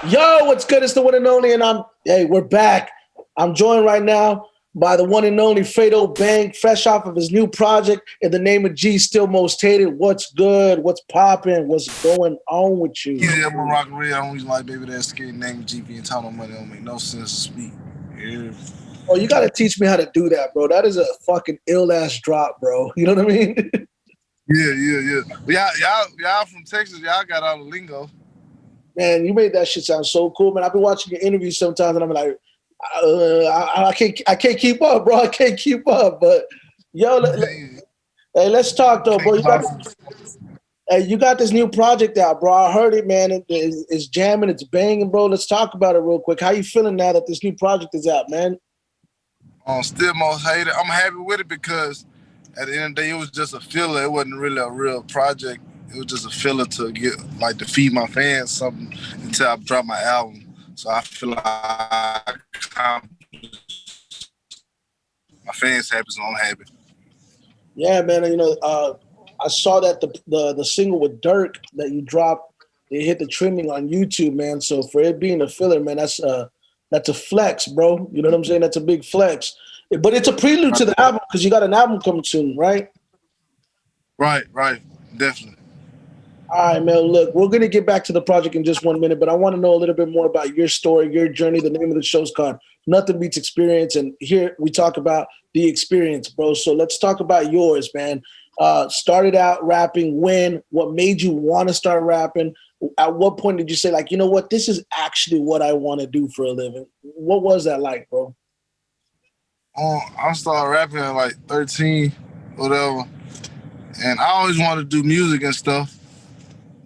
Yo, what's good? It's the one and only, and we're back. I'm joined right now by the one and only Fredo Bang, fresh off of his new project, In the Name of G, Still Most Hated. What's good? What's popping? What's going on with you? Yeah, I'm a rock real. I don't use like baby that scared name of GP and time money don't make no sense to speak. Yeah. Oh, you got to teach me how to do that, bro. That is a fucking ill-ass drop, bro. You know what I mean? Yeah. But y'all from Texas, y'all got all the lingo. Man, you made that shit sound so cool, man. I've been watching your interviews sometimes, and I'm like, I can't keep up, bro. I can't keep up. But yo, hey, let's talk though, bro. You got this new project out, bro. I heard it, man. It's jamming, it's banging, bro. Let's talk about it real quick. How you feeling now that this new project is out, man? Still most hated. I'm happy with it because at the end of the day, it was just a filler. It wasn't really a real project. It was just a filler to get like to feed my fans something until I drop my album. So I feel like my fans happy, so I'm happy. Yeah, man. I saw that the single with Dirk that you dropped, it hit the trending on YouTube, man. So for it being a filler, man, that's a flex, bro. You know what I'm saying? That's a big flex. But it's a prelude to the album because you got an album coming soon, right? Right, definitely. All right, man. Look, we're gonna get back to the project in just 1 minute, but I want to know a little bit more about your story, your journey. The name of the show's called Nothing Beats Experience, and here we talk about the experience, bro. So let's talk about yours, man. Started out rapping when? What made you want to start rapping? At what point did you say, like, you know what, this is actually what I want to do for a living? What was that like, bro? I started rapping at like 13, whatever, and I always wanted to do music and stuff.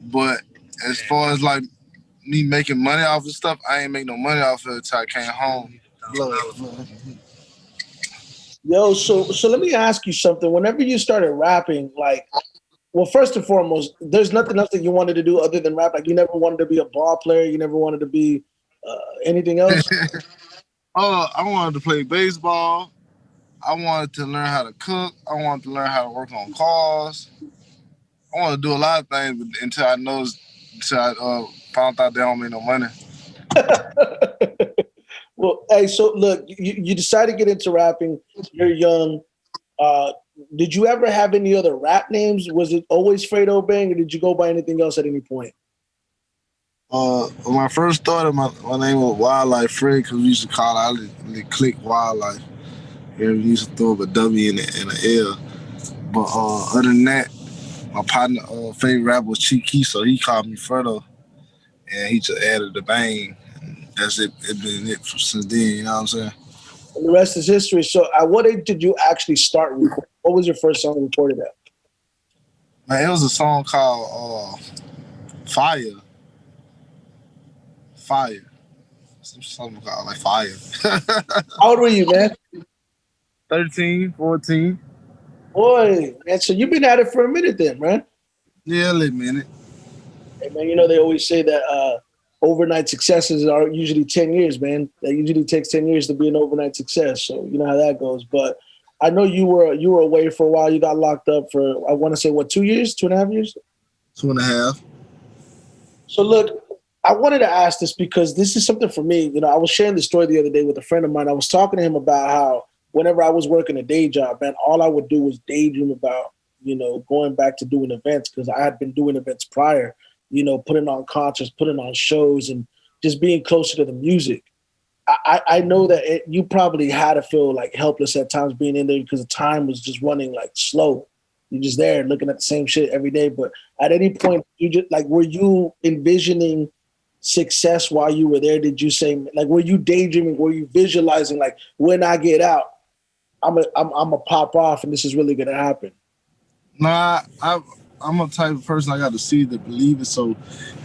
But as far as like me making money off of stuff, I ain't make no money off of it until I came home. Yo, so let me ask you something. Whenever you started rapping, like, well, first and foremost, there's nothing else that you wanted to do other than rap. Like, you never wanted to be a ball player. You never wanted to be anything else. I wanted to play baseball. I wanted to learn how to cook. I wanted to learn how to work on cars. I wanted to do a lot of things, but until I found out they don't make no money. Well, hey, so look, you decided to get into rapping. You're young. Uh, did you ever have any other rap names? Was it always Fredo Bang, or did you go by anything else at any point? When I first started, my name was Wildlife Fred because we used to call out the click Wildlife. Yeah, we used to throw up a W in the L. But other than that, my partner favorite rapper was Cheeky, so he called me Fredo, and he just added the bang. And that's it. It's been it since then. You know what I'm saying? And the rest is history. So, at what age did you actually start recording? What was your first song recorded at? Man, it was a song called Fire. Fire. Something called like Fire. How old were you, man? 13, 14. Boy, man. So you've been at it for a minute, then, man. Yeah, a little minute. Hey, man, you know they always say that overnight successes are usually 10 years, man. That usually takes 10 years to be an overnight success. So you know how that goes. But I know you were away for a while. You got locked up for, I want to say, what, 2 years, 2.5 years? 2.5. So look, I wanted to ask this because this is something for me. You know, I was sharing the story the other day with a friend of mine. I was talking to him about how whenever I was working a day job, man, all I would do was daydream about, going back to doing events because I had been doing events prior, putting on concerts, putting on shows, and just being closer to the music. I know that you probably had to feel like helpless at times being in there because the time was just running like slow. You're just there looking at the same shit every day. But at any point, you just like, were you envisioning success while you were there? Did you say, like, were you daydreaming? Were you visualizing, like, when I get out, I'm a pop off and this is really gonna happen? Nah, I'm a type of person I got to see to believe it. So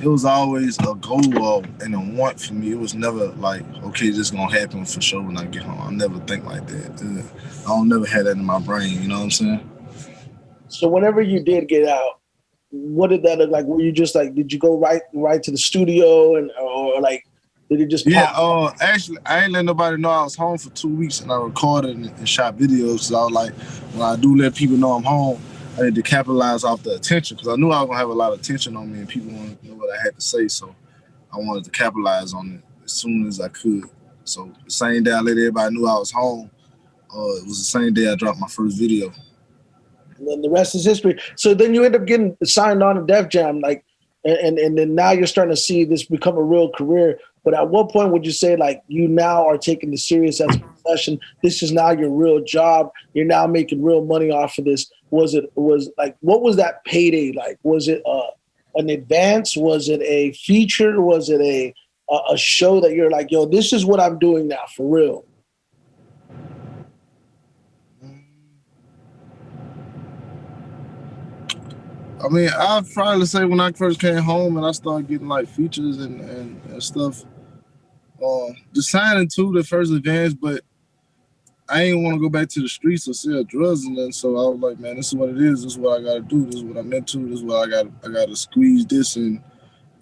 it was always a goal and a want for me. It was never like, okay, this gonna happen for sure when I get home. I never think like that. I don't never have that in my brain. You know what I'm saying? So whenever you did get out, what did that look like? Were you just like, did you go right to the studio and or like did it just Yeah. pop? Actually, I ain't let nobody know I was home for 2 weeks, and I recorded and shot videos. So I was like, when I do let people know I'm home, I need to capitalize off the attention because I knew I was gonna have a lot of attention on me, and people want to know what I had to say. So I wanted to capitalize on it as soon as I could. So the same day I let everybody knew I was home, it was the same day I dropped my first video. And then the rest is history. So then you end up getting signed on to Def Jam, like, and then now you're starting to see this become a real career. But at what point would you say like you now are taking this serious as a profession? This is now your real job. You're now making real money off of this. Was like what was that payday like? Was it an advance? Was it a feature? Was it a show that you're like, yo, this is what I'm doing now for real? I mean, I'd probably say when I first came home and I started getting like features and stuff, the signing too, the first advance, but I ain't want to go back to the streets or sell drugs and then so I was like, man, this is what it is. This is what I gotta do. This is what I'm into. This is what I gotta squeeze this and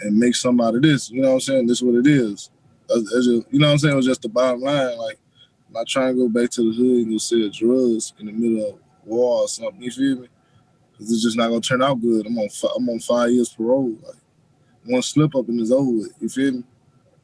make something out of this. You know what I'm saying? This is what it is. You know what I'm saying? It was just the bottom line. Like, I'm not trying to go back to the hood and go sell drugs in the middle of war or something. You feel me? Because it's just not gonna turn out good. I'm on 5 years parole. Like, one slip up and it's over with. You feel me?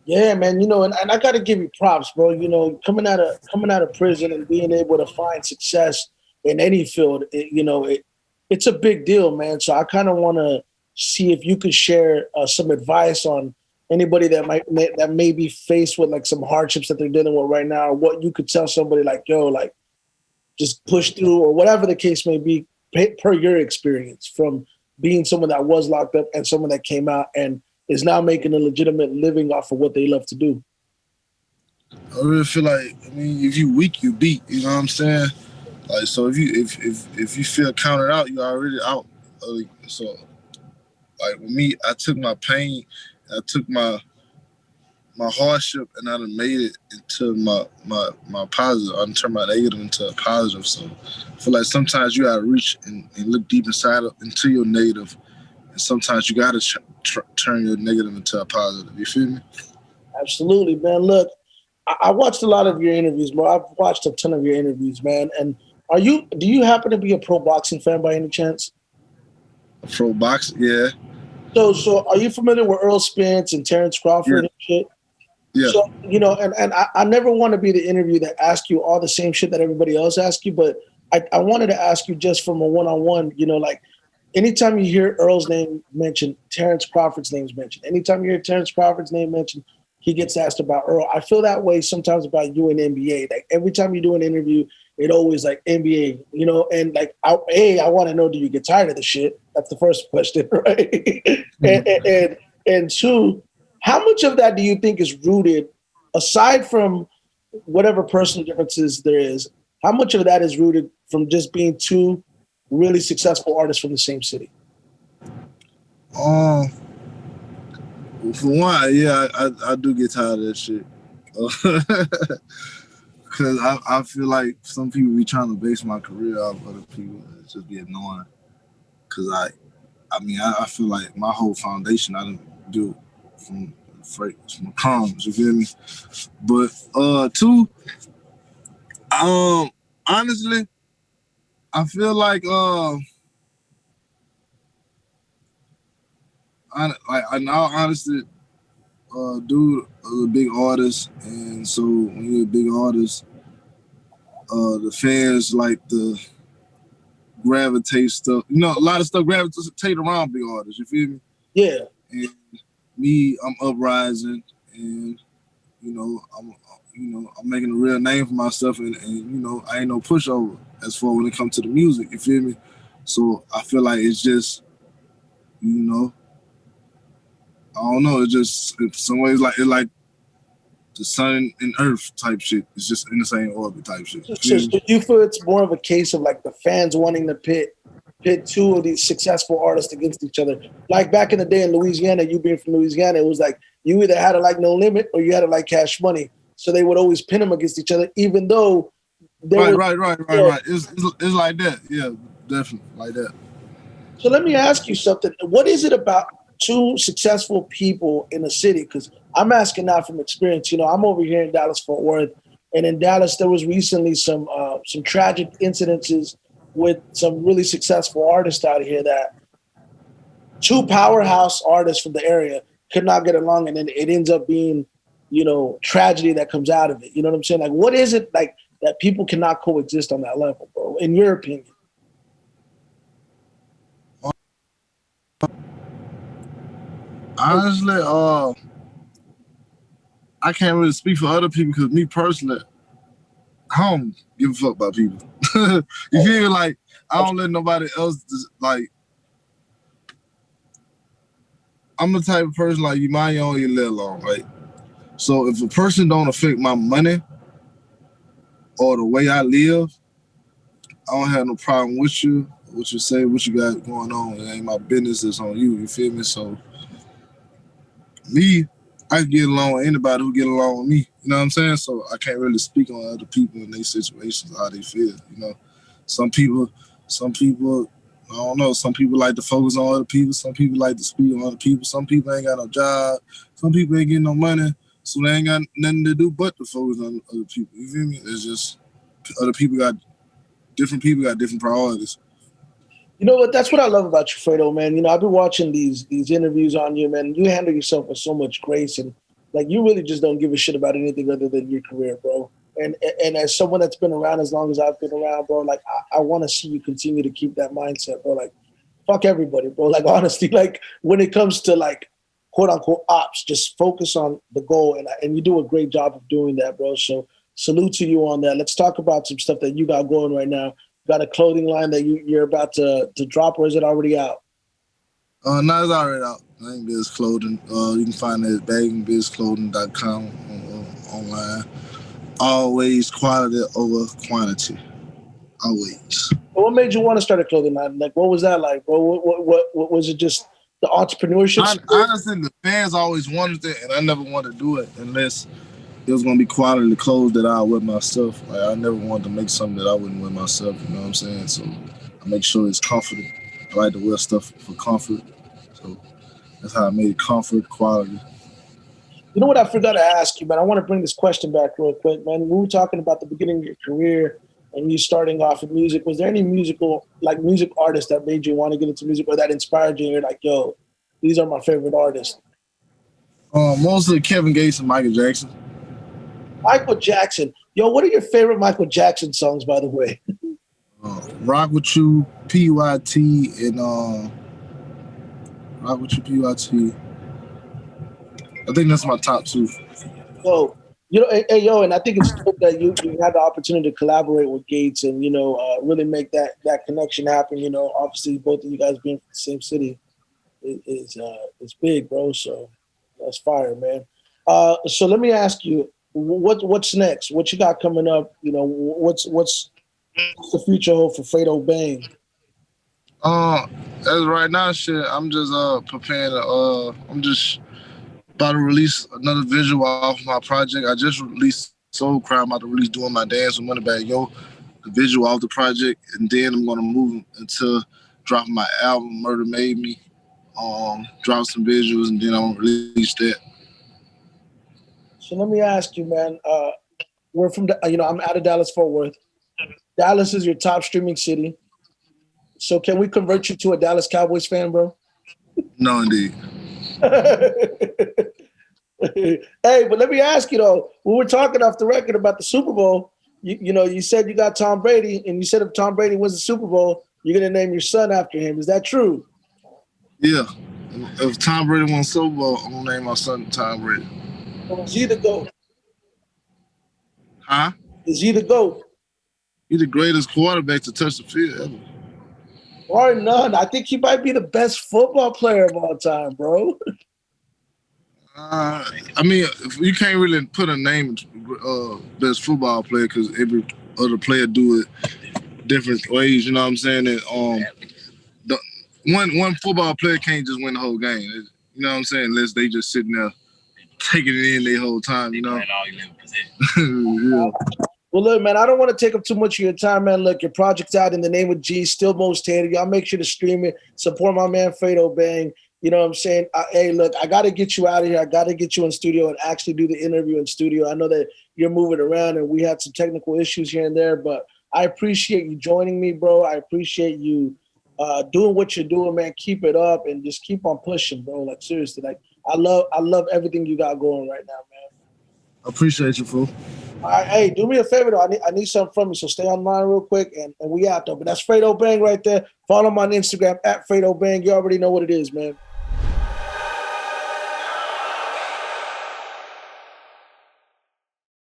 Yeah, man. And I got to give you props, bro. Coming out of prison and being able to find success in any field, it's a big deal, man. So I kind of want to see if you could share some advice on anybody that may be faced with like some hardships that they're dealing with right now, or what you could tell somebody like, yo, like just push through, or whatever the case may be, per your experience from being someone that was locked up and someone that came out and is now making a legitimate living off of what they love to do. I really feel like, I mean, if you weak, you beat. You know what I'm saying? Like, so if you feel counted out, you already out. So like with me, I took my pain, I took my hardship, and I done made it into my positive. I done turned my negative into a positive. So I feel like sometimes you gotta reach and look deep into your negative, and sometimes you gotta turn your negative into a positive. You feel me? Absolutely, man. Look, I watched a lot of your interviews, bro. I've watched a ton of your interviews, man. And do you happen to be a pro boxing fan by any chance? Pro box, yeah, So are you familiar with Earl Spence and Terrence yeah, Crawford and shit? yeah. So, and I never want to be the interview that asks you all the same shit that everybody else asks you, but I wanted to ask you just from a one-on-one, like anytime you hear Earl's name mentioned, Terrence Crawford's name's mentioned. Anytime you hear Terrence Crawford's name mentioned, he gets asked about Earl. I feel that way sometimes about you and NBA. Like every time you do an interview, it always like NBA, and like I want to know, do you get tired of the shit? That's the first question, right? and two, how much of that do you think is rooted, aside from whatever personal differences there is, how much of that is rooted from just being two really successful artists from the same city? Um, for one, yeah, I do get tired of that shit. Because I feel like some people be trying to base my career off other people. It just be annoying. Because I feel like my whole foundation I didn't do from from crumbs. You feel me? But two, um, honestly, I feel like in all honesty, dude, a big artist, and so when you're a big artist, the fans like the gravitate stuff. You know, a lot of stuff gravitate around big artists. You feel me? Yeah. And me, I'm uprising, and I'm making a real name for myself, and I ain't no pushover as far when it comes to the music. You feel me? So I feel like it's just, you know, I don't know. It's just in some ways like the sun and earth type shit. It's just in the same orbit type shit. You So, feel me? so you feel it's more of a case of like the fans wanting to pit two of these successful artists against each other. Like back in the day in Louisiana, you being from Louisiana, it was like you either had to like No Limit or you had to like Cash Money. So they would always pin them against each other, even though there was. Right. It's like that. Yeah, definitely like that. So let me ask you something. What is it about two successful people in a city? Because I'm asking now from experience. I'm over here in Dallas Fort Worth, and in Dallas there was recently some tragic incidences with some really successful artists out here that two powerhouse artists from the area could not get along, and then it ends up being, tragedy that comes out of it. You know what I'm saying? Like, what is it like that people cannot coexist on that level, bro? In your opinion? Honestly, I can't really speak for other people because me personally, I don't give a fuck about people. You feel me? Like I don't let nobody else like. I'm the type of person like you mind your own, you let alone, right? So if a person don't affect my money or the way I live, I don't have no problem with you. What you say, what you got going on, it ain't my business. It's on you. You feel me? So me, I can get along with anybody who get along with me. You know what I'm saying? So I can't really speak on other people in their situations, how they feel. You know, some people, I don't know. Some people like to focus on other people. Some people like to speak on other people. Some people ain't got no job. Some people ain't getting no money, so they ain't got nothing to do but to focus on other people. You feel me? It's just other people got different priorities. You know what? That's what I love about you, Fredo, man. I've been watching these interviews on you, man. You handle yourself with so much grace, and like you really just don't give a shit about anything other than your career, bro. And as someone that's been around as long as I've been around, bro, like I want to see you continue to keep that mindset, bro. Like fuck everybody, bro. Like honestly, like when it comes to like quote unquote ops, just focus on the goal, and you do a great job of doing that, bro. So salute to you on that. Let's talk about some stuff that you got going right now. Got a clothing line that you're about to drop, or is it already out? No, it's already out. Bang Biz Clothing. You can find it at bangbizclothing.com online. Always quality over quantity. Always. What made you want to start a clothing line? Like, what was that like, bro? What was it? Just the entrepreneurship spirit? Honestly, the fans always wanted it, and I never wanted to do it unless it was gonna be quality clothes that I wear myself. Like I never wanted to make something that I wouldn't wear myself. You know what I'm saying? So I make sure it's comfortable. I like to wear stuff for comfort. So that's how I made it comfort, quality. You know what I forgot to ask you, man? I want to bring this question back real quick, man. We were talking about the beginning of your career and you starting off in music. Was there any music artists that made you want to get into music or that inspired you? And you're like, yo, these are my favorite artists. Mostly Kevin Gates and Michael Jackson. Michael Jackson. Yo, what are your favorite Michael Jackson songs, by the way? Rock with You, PYT, and Rock with You, PYT. I think that's my top two. Yo, yo, and I think it's dope that you had the opportunity to collaborate with Gates and really make that connection happen. Obviously both of you guys being from the same city is big, bro. So that's fire, man. So let me ask you, what's next? What you got coming up? What's the future hold for Fredo Bang? As right now, shit, I'm just preparing. I'm just about to release another visual off my project. I just released Soul Crime. I'm about to release doing my dance with Moneybag Yo, the visual off the project, and then I'm gonna move into dropping my album Murder Made Me. Drop some visuals, and then I'm gonna release that. So let me ask you, man. We're from, I'm out of Dallas Fort Worth. Dallas is your top streaming city. So can we convert you to a Dallas Cowboys fan, bro? No, indeed. Hey, but let me ask you though. We were talking off the record about the Super Bowl. You said you got Tom Brady, and you said if Tom Brady wins the Super Bowl, you're gonna name your son after him. Is that true? Yeah. If Tom Brady won Super Bowl, I'm gonna name my son Tom Brady. Or is he the GOAT? Huh? Is he the GOAT? He's the greatest quarterback to touch the field ever. Or none. I think he might be the best football player of all time, bro. I mean, you can't really put a name best football player because every other player do it different ways. You know what I'm saying? And the one football player can't just win the whole game. You know what I'm saying? Unless they just sitting there taking it in their whole time. You know? Yeah. Well, look, man, I don't want to take up too much of your time, man. Look, your project's out in the name of G, still most hated. Y'all make sure to stream it. Support my man, Fredo Bang. You know what I'm saying? Hey, look, I got to get you out of here. I got to get you in studio and actually do the interview in studio. I know that you're moving around and we had some technical issues here and there, but I appreciate you joining me, bro. I appreciate you doing what you're doing, man. Keep it up and just keep on pushing, bro. Like, seriously, like, I love everything you got going right now, man. Appreciate you, fool. All right, hey, do me a favor though. I need something from you, so stay online real quick, and we out though. But that's Fredo Bang right there. Follow him on Instagram at Fredo Bang. You already know what it is, man.